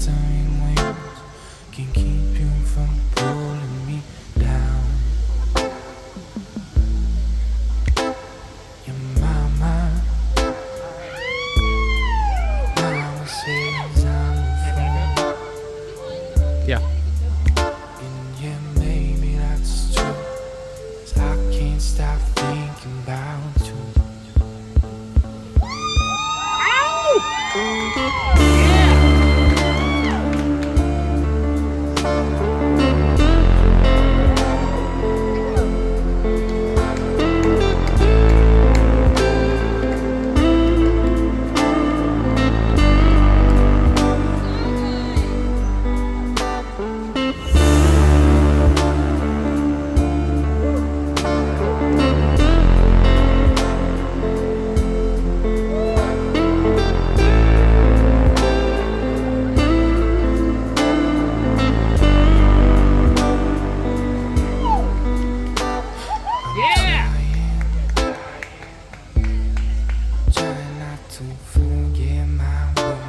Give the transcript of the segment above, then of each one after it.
fluttering wings can keep you from pulling me down. Your mama says I'm a fool. Yeah. And yeah, maybe that's true, 'cause I can't stop thinking about you. Trying not to forget my way.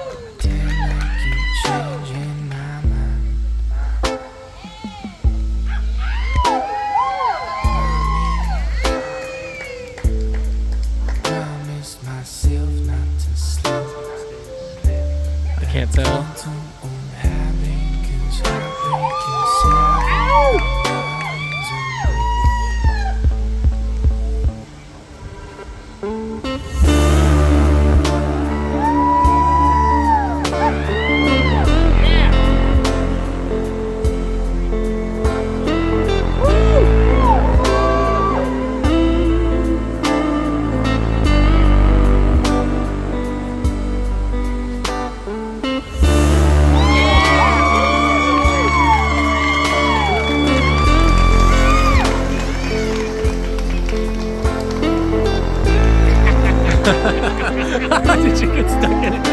Pretend I keep changing my mind. Promise myself not to slip. I can't tell. To own habit, 'cause heartbreak is savage. Did you get stuck in it?